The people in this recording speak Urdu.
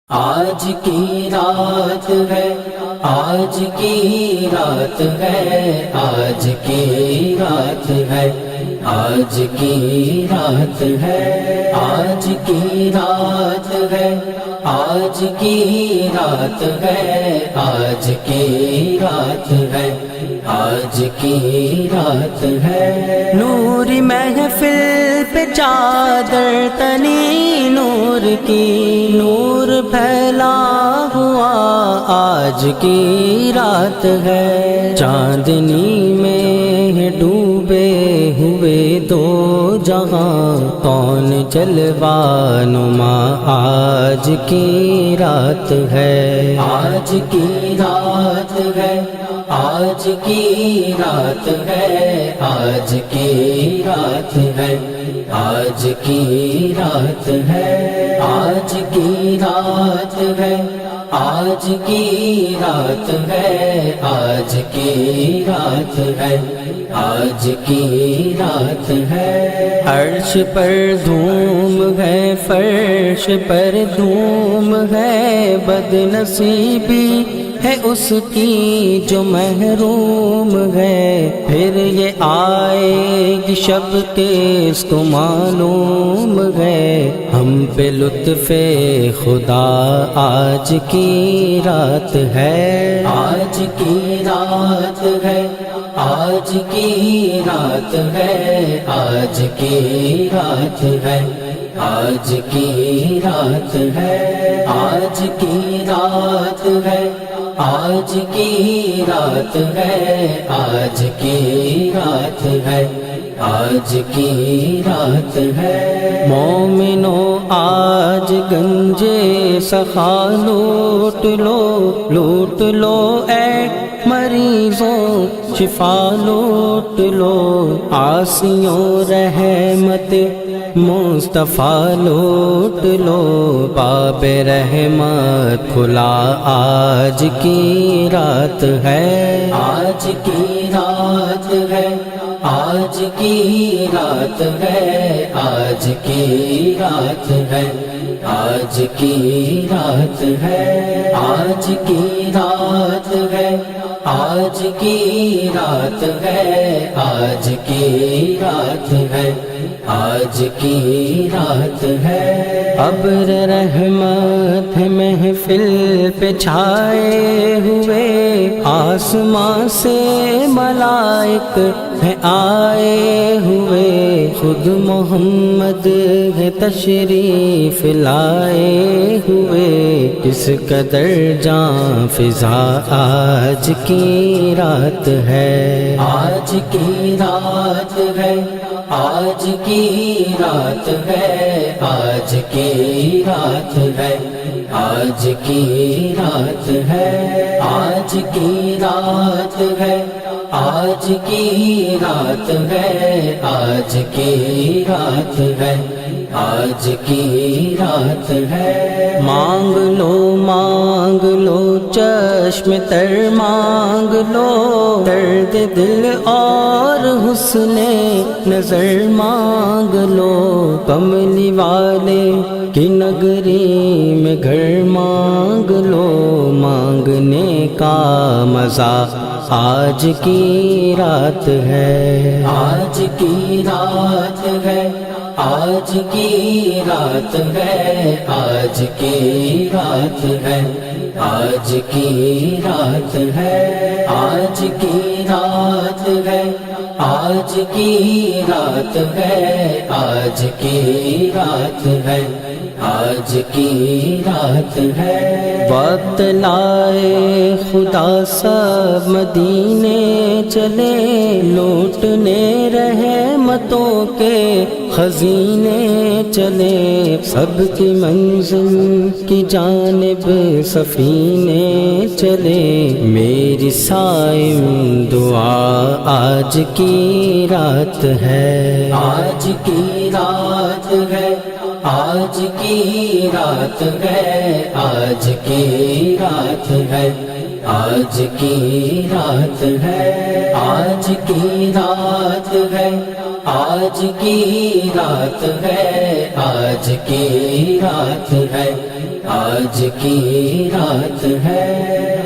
آج کی رات ہے، آج کی رات ہے، آج کی رات ہے، آج کی رات ہے، آج کی رات ہے، آج کی رات ہے، آج کی رات ہے، آج کی رات ہے۔ نوری محفل پہ چادر تنی نور کی، نور پھیلا ہوا آج کی رات ہے۔ چاندنی میں ڈوبے ہوئے دو جہاں، کون جلوہ نما آج کی رات ہے۔ آج کی رات ہے، آج کی رات ہے، آج کی رات ہے، آج کی رات ہے، آج کی رات ہے، آج کی رات ہے، آج کی رات ہے، آج کی رات ہے۔ عرش پر دھوم ہے، فرش پر دھوم ہے، بد نصیبی ہے اس کی جو محروم ہے۔ پھر یہ آئے گی شب کے اس کو معلوم ہے، ہم پہ لطف خدا آج کی رات ہے۔ آج کی رات ہے، آج کی رات ہے، آج کی رات ہے، آج کی رات ہے، آج کی رات ہے، آج کی رات ہے، آج کی رات ہے، آج کی رات ہے۔ مومنو آج گنجے سخا لوٹ لو، لوٹ لو اے مریضوں شفا لوٹ لو، عاصیوں رحمت مصطفیٰ لوٹ لو، باب رحمت کھلا آج کی رات ہے۔ آج کی رات ہے، آج کی رات ہے، آج کی رات ہے، آج کی رات ہے، آج کی رات ہے، آج کی رات ہے، آج کی رات ہے، آج کی رات ہے۔ ابر رحمت محفل پہ چھائے ہوئے، آسمان سے ملائک ہے آئے ہوئے، خود محمد ہے تشریف لائے ہوئے، کس قدر جاں فضا آج کی رات ہے۔ آج کی رات ہے، آج کی رات ہے، آج کی رات ہے، آج کی رات ہے، آج کی رات ہے، آج کی رات ہے، آج کی رات ہے، آج کی رات ہے۔ مانگ لو چشم تر مانگ لو، درد دل اور حسن نظر مانگ لو، کملی والے کی نگری میں گھر مانگ لو، مانگنے کا مزہ آج کی رات ہے۔ آج کی رات ہے، آج کی رات ہے، آج کی رات ہے، آج کی رات ہے، آج کی رات ہے، آج کی رات ہے، آج کی رات ہے، آج کی رات ہے۔ وقت لائے خدا سب مدینے چلے، لوٹنے رحمتوں کے خزینے چلے، سب کی منزل کی جانب سفینے چلے، میری صائم دعا آج کی رات ہے۔ آج کی رات ہے، آج کی رات ہے، آج کی رات ہے، آج کی رات ہے، آج کی رات ہے، آج کی رات ہے، آج کی رات ہے، آج کی رات ہے۔